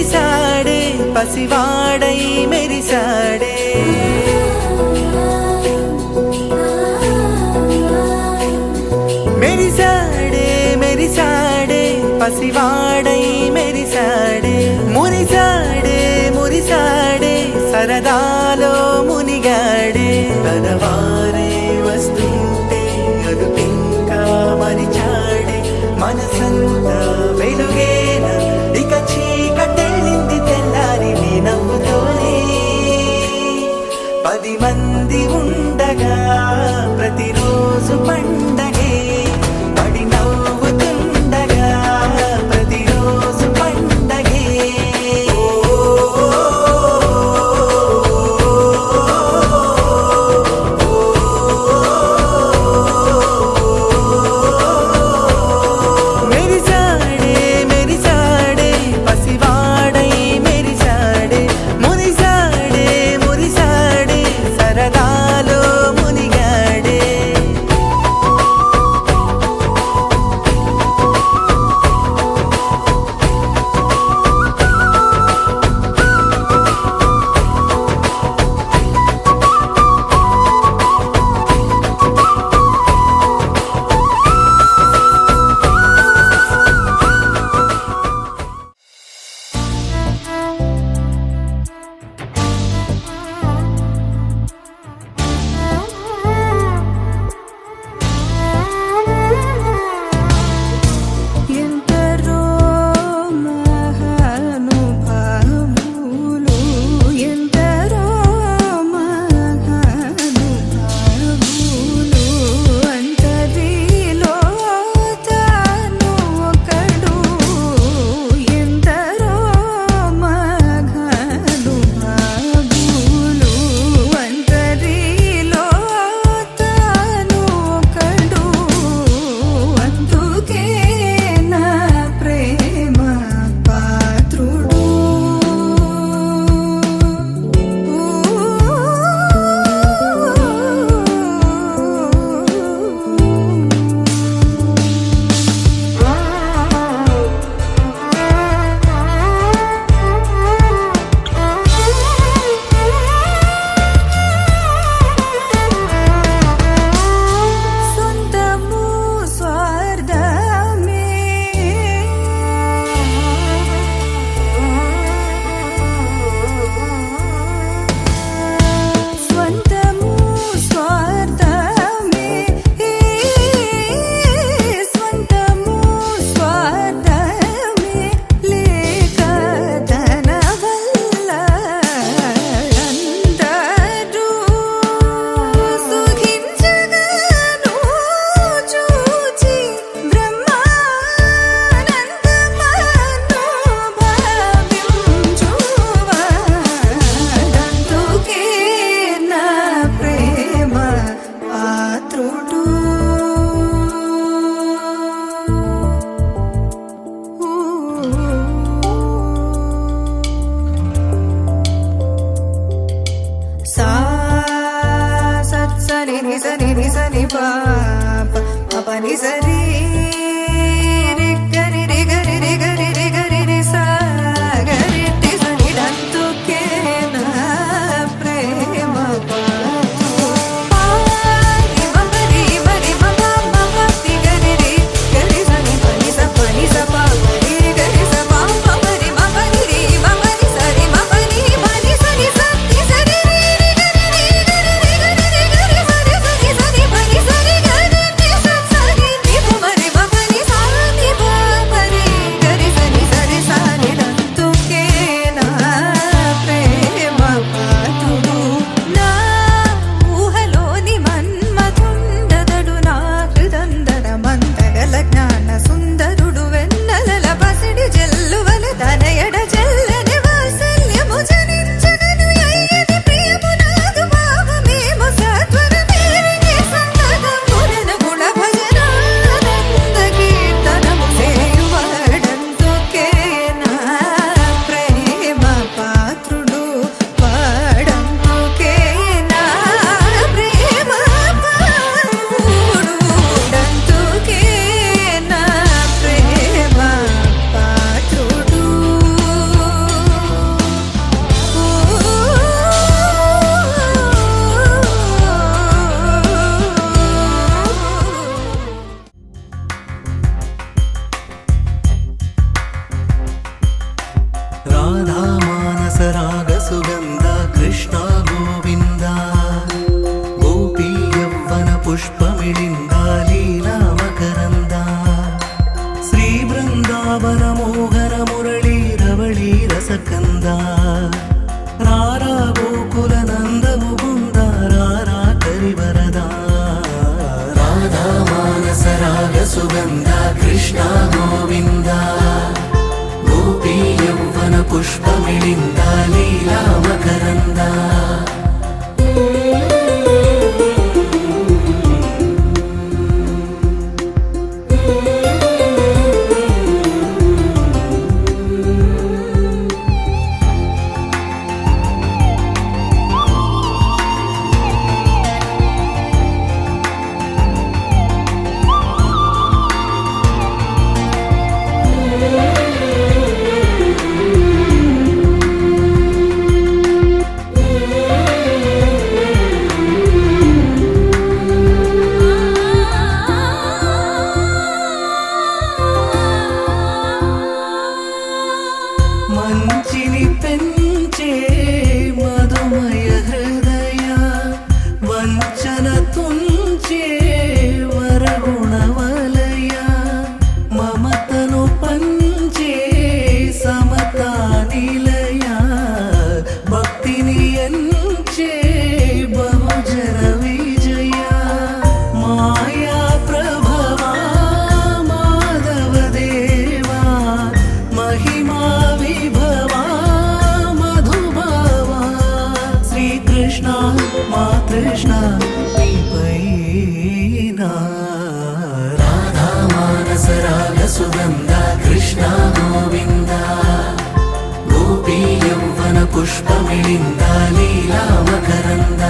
మెరిసాడే పసివాడై మెరిసాడే మెరిసాడే మెరిసాడే పసివాడై మెరిసాడే మురిసాడే మురిసాడే సరదాలో మునిగాడే తనవారే వస్తుంటే అదుపింకా మరిచాడే మనసంతా వెలుగేన ఇక చీకటెళ్ళింది తెల్లారి నీ నవ్వుతోనే 10 మంది ఉండగా ప్రతిరోజు పండగే పడి నవ్వుతుండగా ప్రతిరోజు పండగే మెరిసాడే మెరిసాడే పసివాడై మెరిసాడే మురిసాడే మురిసాడే సరదాలో మునిగాడే రాధా మానస రాగ సుగంధ కృష్ణ గోవింద గోపీ యవ్వన పుష్పమిళింద లీలా మకరంద శ్రీ బృందావన మోహన మురళీ రవళీ రసకంద రారా గోకుల నంద ముకుంద రారా కరివరదా రాధా మానస రాగ సుగంధ కృష్ణ గోవింద గోపీ యవ్వన పుష్పమిళింద లీలా మకరంద మంచిని పెంచే మధుమయ హృదయ వంచన తుంచే వరగుణ వలయ మమతను పంచే సమతా నిలయ భక్తిని ఎంచే బహుజన విజయ మాయా ప్రభవా మాధవ దేవా మహిమా మా కృష్ణ రాధా మానస రాగ సుగంధ కృష్ణ గోవింద గోపీ యవ్వన పుష్పమిళింద లీలా మకరంద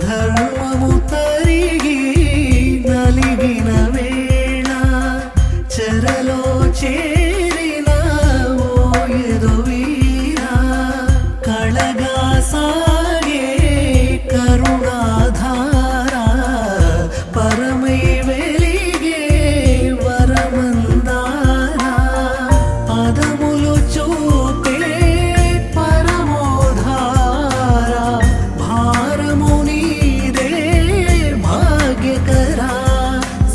ధర్మము తరిగి నలిగిన వేళ చెరలో చేరిన ఓయదు వీరా కళగా సాగే కరుణాధారా పరమై వెలిగే వరమందారా పదములు చూపే పరమోధారా భారము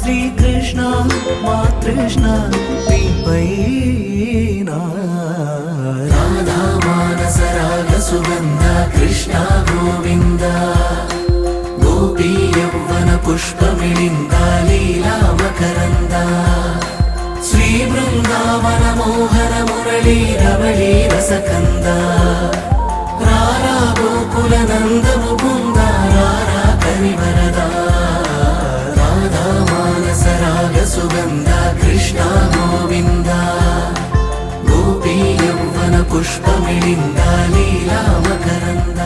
శ్రీకృష్ణ మా కృష్ణ రాధా మానస రాగ సుగంధ కృష్ణ గోవింద గోపీ యవ్వన పుష్పమిళింద లీలా మకరంద శ్రీ బృందావన మోహన మురళీ రవళీ రసకంద రారా గోకుల నంద ముకుంద రారా కరివరదా రాధా మానస రాగ సుగంధ కృష్ణ గోవింద గోపీ యవ్వన పుష్పమిళింద లీలా మకరంద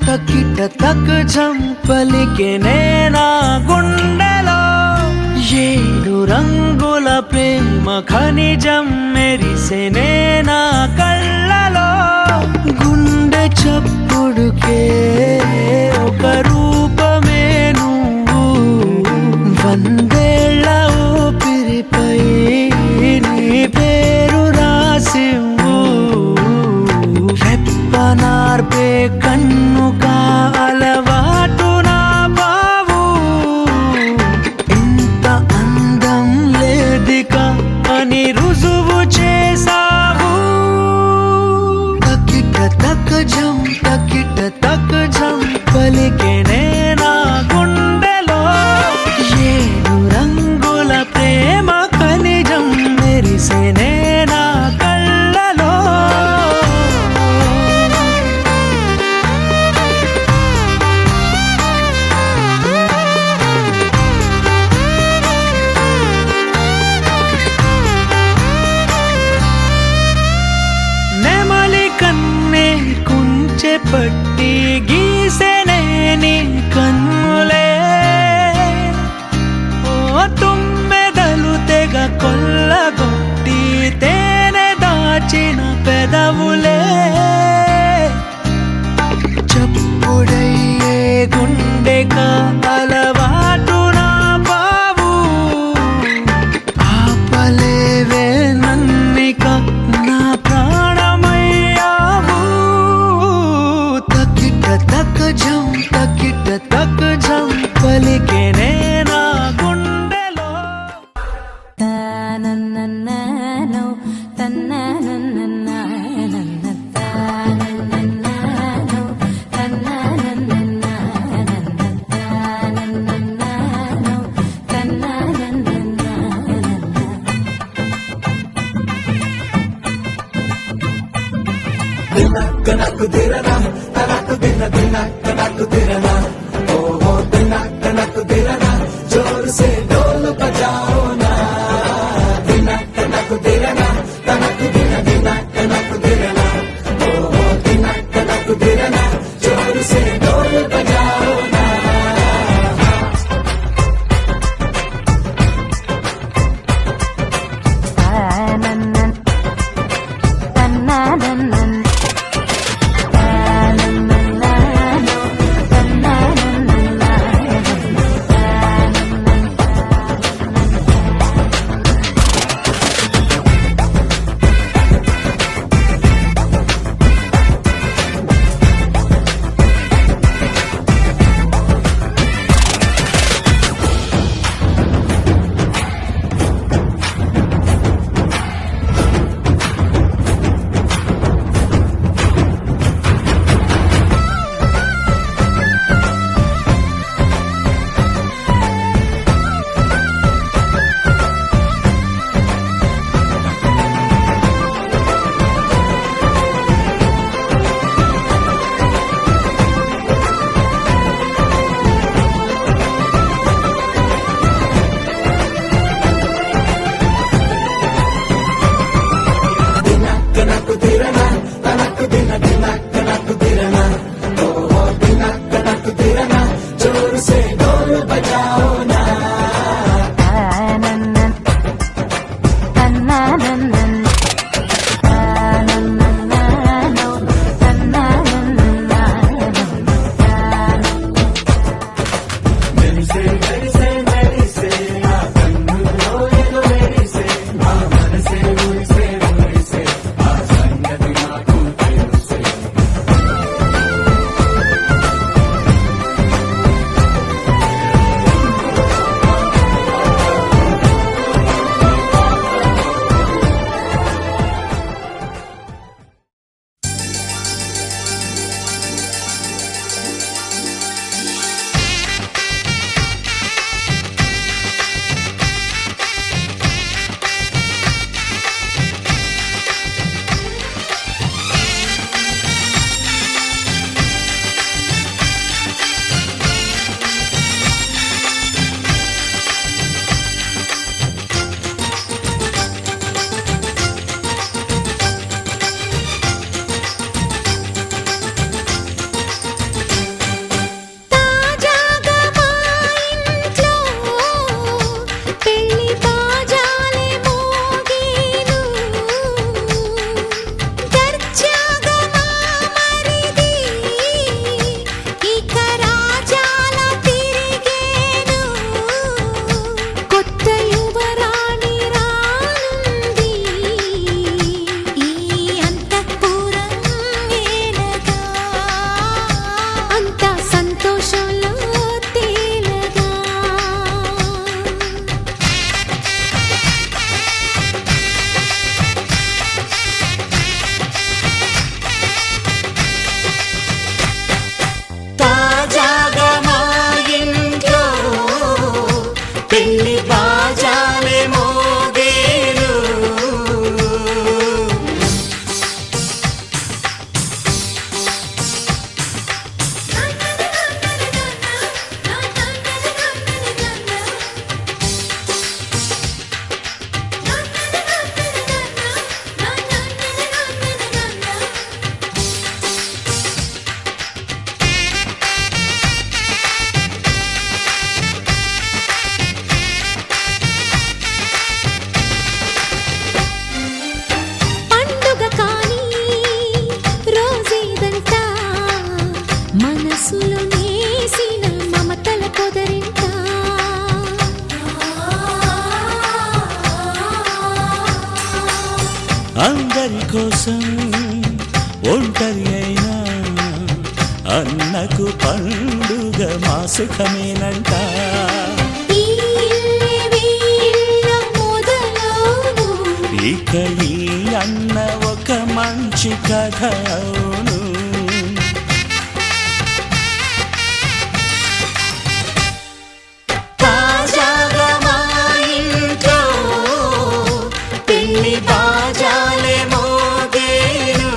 తకిట తక్ జం పలికే నేనా గుండెలో ఏడు రంగుల ప్రేమ ఖనిజం మెరిసే నేనా కళ్ళలో గుండె చప్పుడుకే ఒక రూపమే నువ్వు వందేళ్ల ఊపిరిపై నీ పేరు రాసివ్వు రెప్పనార్పే అందరి కోసం ఒంటరి అయినా అన్నకు పండుగ మా సుఖమేనంట. ఇక ఈ అన్న ఒక మంచి కథ అవును. తాజాగా మా ఇంట్లో పెళ్లి బాజాలే మోగేను.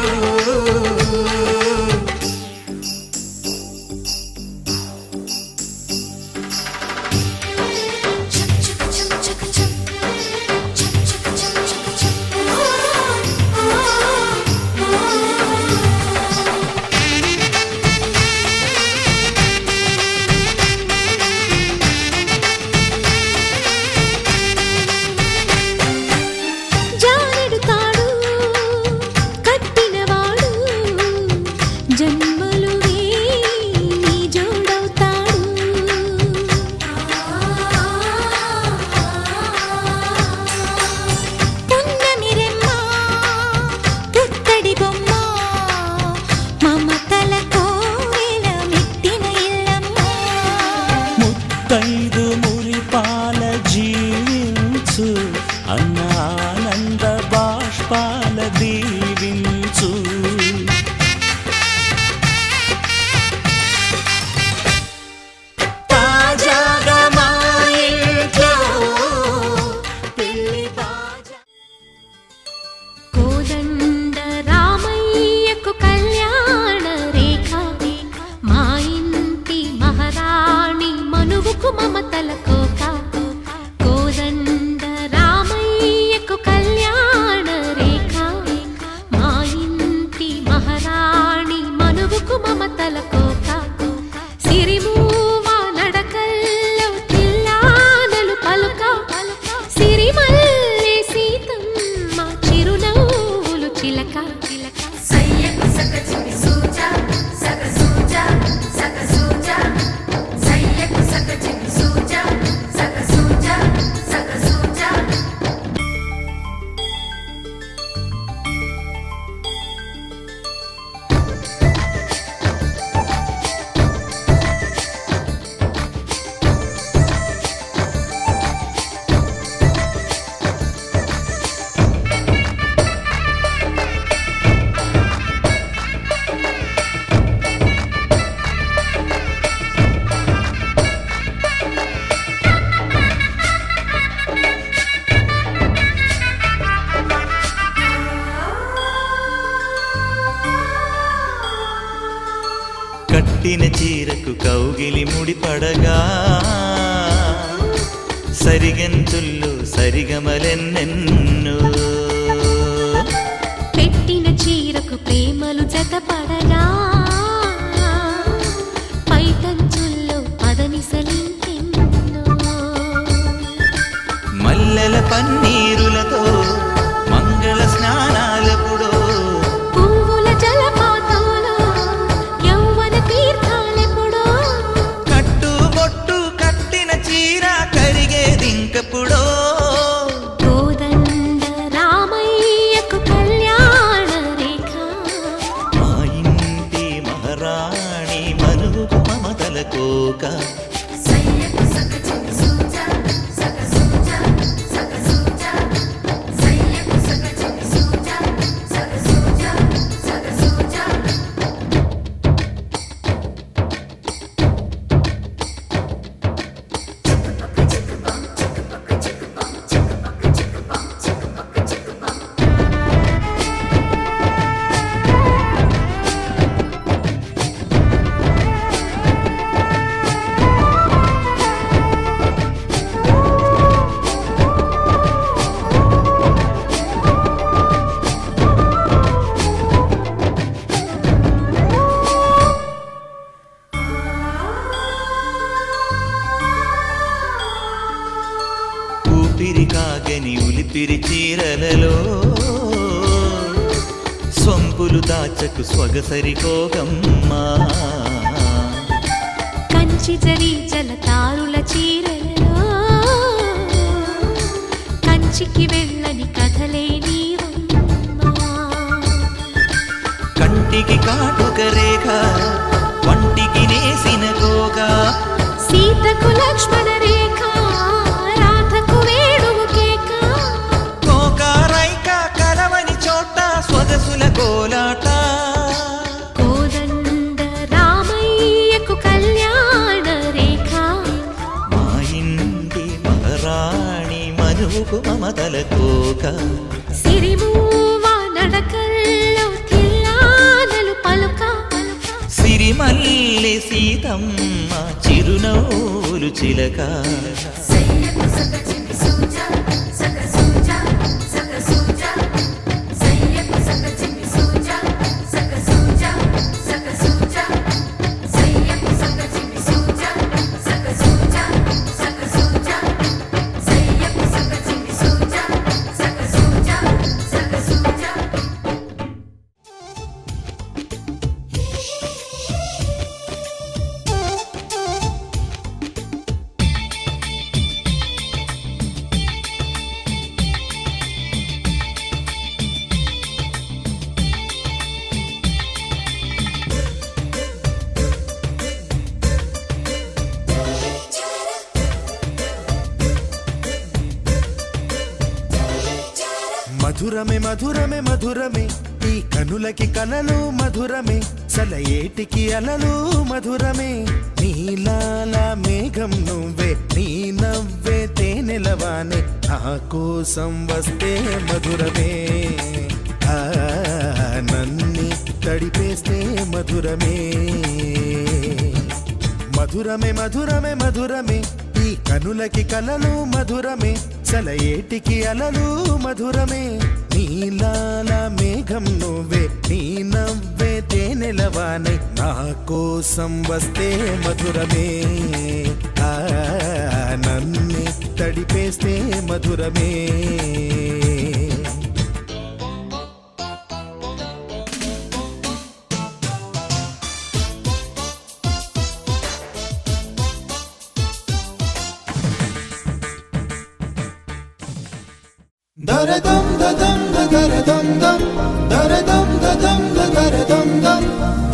కట్టిన చీరకు కౌగిలి ముడిపడగా సరిగంతుల్లో సరిగమలెన్నెన్నో పెట్టిన చీరకు ప్రేమలు జతపడగా పైటంచుల్లో పదనిసలింకెన్నో మల్లెల పన్నీరులతో మంగళ స్నానాలెప్పుడో పువ్వుల జలపాతంలో యౌవన తీర్థాలెప్పుడో కట్టుబొట్టు కట్టిన చీర కరిగేదింకప్పుడో కోదండ రామయ్యకు కళ్యాణ రేఖ మా ఇంటి మహారాణి మనువుకు మమతల కోక ఊపిరి కాగని ఉలిపిరి చీరలలో స్వంపులు దాచకు స్వగసరి కోగమ్మా కంచి జరి జలతారుల చీరలలో కంచికి వెళ్ళని కథలే నీవమ్మా కంటికి కాటుక రేఖ వంటికి నేసిన కోగా సీతకు లక్ష్మణ రేఖ రాధకు వేణువు కేక కోకారైక కలవని చోట స్వగసుల కోలాట కోదండ రామయ్యకు కళ్యాణ రేఖ మా ఇంటి మహారాణి మనువుకు మమతల కోక సిరిమూవ నడకల్లో తిల్లానలు పలుక సిరిమల్లి సీతమ్మ చిరునవ్వులు చిలక మధురమే మధురమే మధురమే ఈ కనులకి కలలు మధురమే సలయేటికి అలలు మధురమే నీలాల మేఘం నువ్వే నీ నవ్వే తేనెలవానే నా కోసం వస్తే మధురమే నన్ని తడిపేస్తే మధురమే మధురమే మధురమే మధురమే ఈ కనులకి కలలు మధురమే సలయేటికి అలలు మధురమే నీలాల మేఘం నువ్వే నీ నవ్వే తేనెలవానే నా కోసం వస్తే మధురమే నన్ని తడిపేస్తే మధురమే దరదం దదం దరదం దం దరదం దదం దరదం దం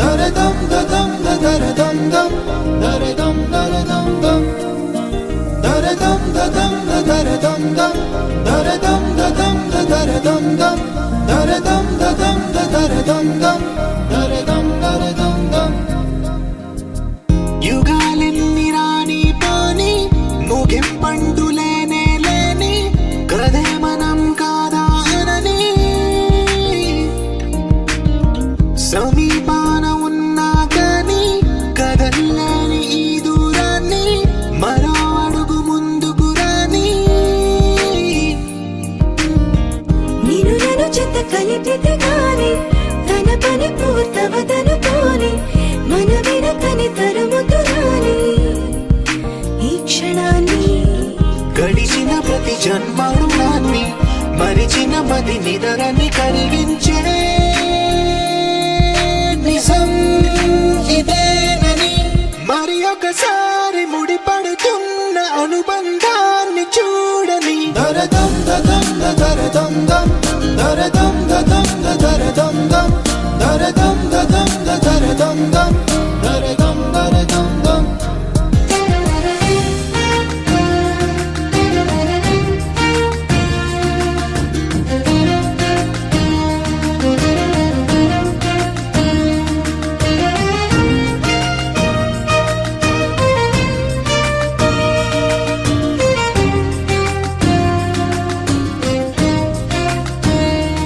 దరదం దదం దరదం దం దరదం దరదం దం దరదం దదం దరదం దం దరదం దదం దరదం దం దరదం దదం దరదం దం దరదం దరదం దం యుగాలెన్ని రాని పోని ముగింపండులేనే లేని కదే మనం కాదా అనని సమీపాన ఉన్నా కానీ కదల్లేని ఈ దూరాన్ని మరో అడుగు ముందుకు రాని నిన్ను నన్ను చెత్త కలిపితే గాని తన పని పూర్తవదనుకోని మన వెనకని తరుముతురాని ఈ క్షణాన్ని గడిచిన ప్రతి జన్మరుణాన్ని మరిచిన మది నిదరని కలిగించే నిజం ఇదేనని మరి ఒకసారి ముడిపడుతున్న అనుబంధాన్ని చూడని దరదం దదం దరదం దం దరదం దదం దరదం దం దరదం దదం దరదం దం దరదం దరదం దం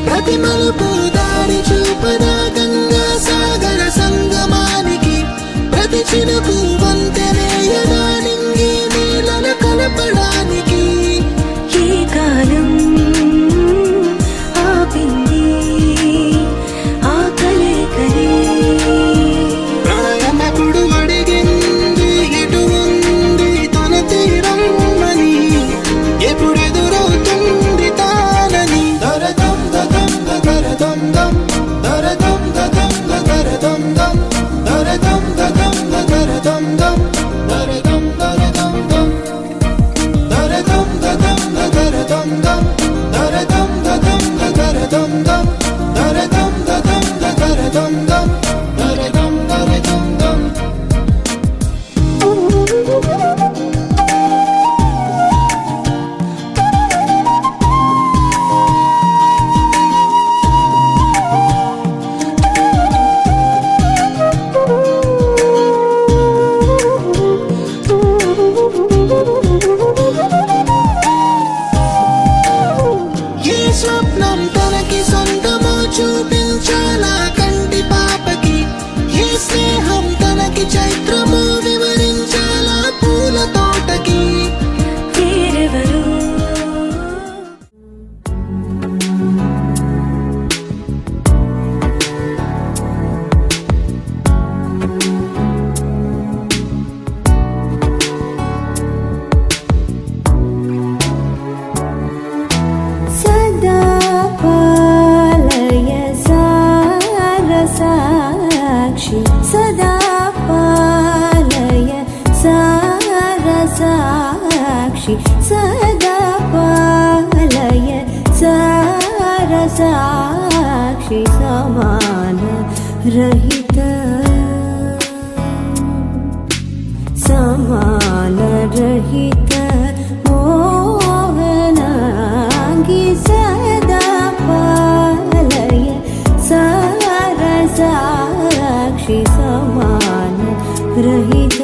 ప్రతి మలుపు దారి చూపదా గంగా సాగర సంగమానికి ప్రతి చినుకు వంతెనేయదా నింగి నీళ్ళ కలపడానికి ఏ కాలం ఆపింది ఆ కలే ప్రయాణకుడు అడిగింది ఎటు ఉంది తన తీరం అని ఎప్పుడెదురవుతుంది తానని దరదం దదం దరదం దం దరదం దదం దరదం దం దరదం దదం దరదం దం దరదం దరదం దం దరదం దదం దరదం దం దరదం దదం దరదం దం దరదం దదం దరదం దం దరదం దరదం దం ఏ స్వప్నం తనకి సొంతమో చూపించాలా కంటి పాపకి ఏ స్నేహం తనకి చైత్రమో వివరించాలా పూల తోటకి వేరెవరు సదా పాలయ సారసాక్షి సదా పాలయ సారసాక్షి సదా పాలయ సారసాక్షి సమాన రహిత సమాన రహిత మోహనాంగి సదా పాలయ సారసాక్షి సమాన రహిత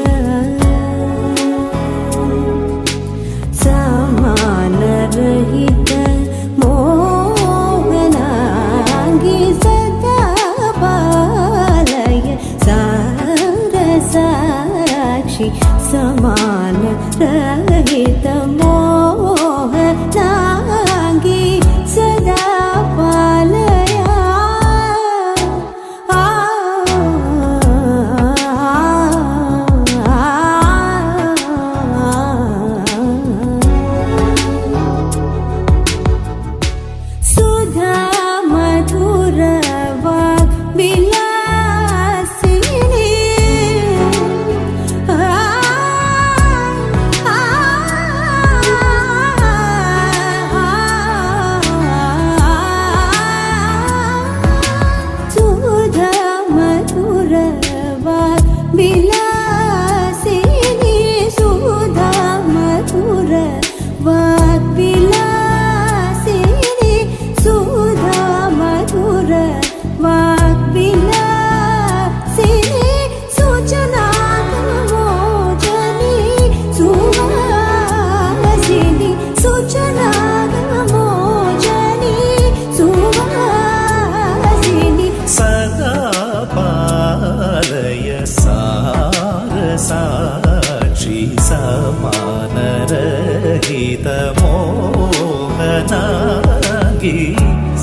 సమాన రహిత మోహనాంగి సదా పాలయ సారసాక్షి సమాన రహిత మోహనాంగి సదా పాలయ సుధా మధుర వాగ్ విలాసిని ఆ విలాసిని సుధా మధుర వాగ్విలాసిని సుధా మధుర వాగ్విలాసిని సూచనాగమోచని సువాసిని సూచనాగమోచని సువాసిని సదా పాలయ సారసాక్షి సమానరహిత మోహనాగి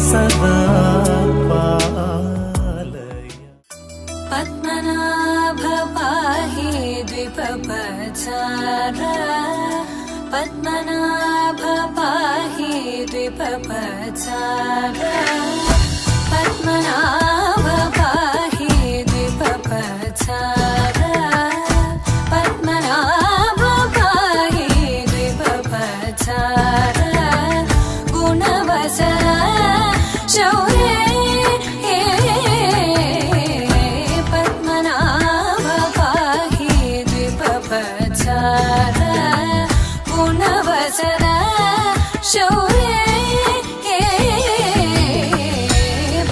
సదా పాలయ. పద్మనాభ పాహి ద్విపపచార పద్మనాభ పాహి ద్విపపచార పద్మనాభ పాహి ద్విపపచార పద్మనాభ పాహి ద్విపపచార గుణవసర శౌర్య పద్మనాభ పాహి ద్విపపచార గుణవసర శౌర్య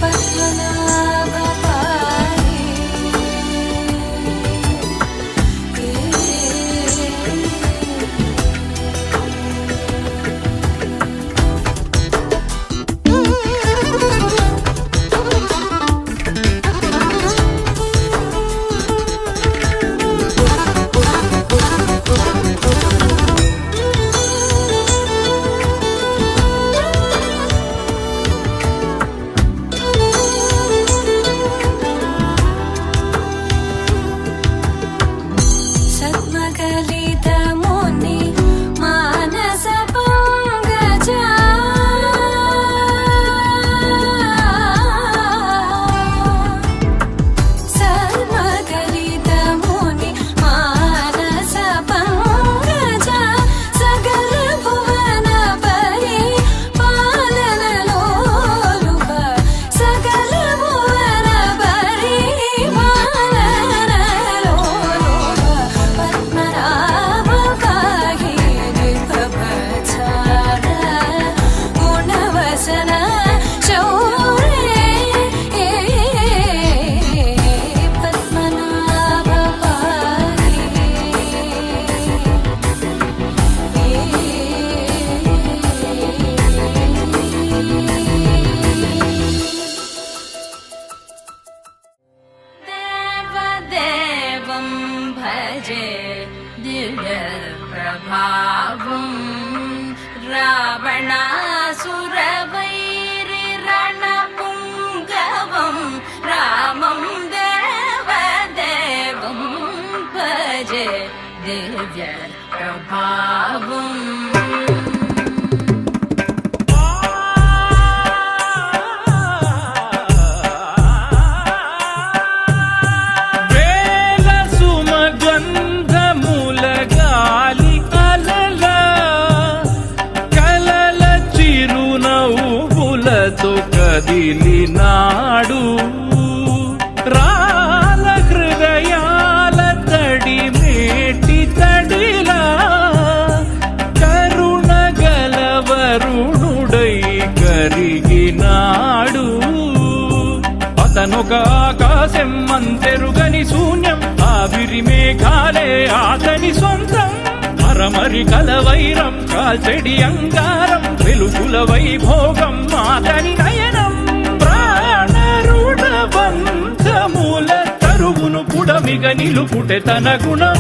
పద్మనాభ పాహి సద్మకలితముని మానస పంగజ సద్మకలితముని మానస పంగజ సకల భువన పరి పాలనలోలుప సకల భువన పరి పాలనలోలుప పద్మనాభ పాహి ద్విపపచార గుణవసన శౌర్య పద్మనాభ పాహి దేవదేవం భజే దివ్యప్రభావం రావణాసురవైరిరణపుంగవం రామం దేవదేవం భజే దివ్యప్రభావం వేల సుమగంధముల గాలి అలల కలల చిరునవ్వులతో కదిలినాడు రాల హృదయాల తడి మేటి తడిలా కరుణ గలవరుణుడై కరిగినాడు అతనొక ఆకాశం అంతెరుగని శూన్యం ఆవిరి మేఘాలే అతని సొంతం మరమరి కలవైరం కాల్చెడి అంగారం వెలుగుల వైభోగం అతని నయనం ప్రాణరుడ బంధముల తరువును పుడమిగ నిలుపుటె తన గుణం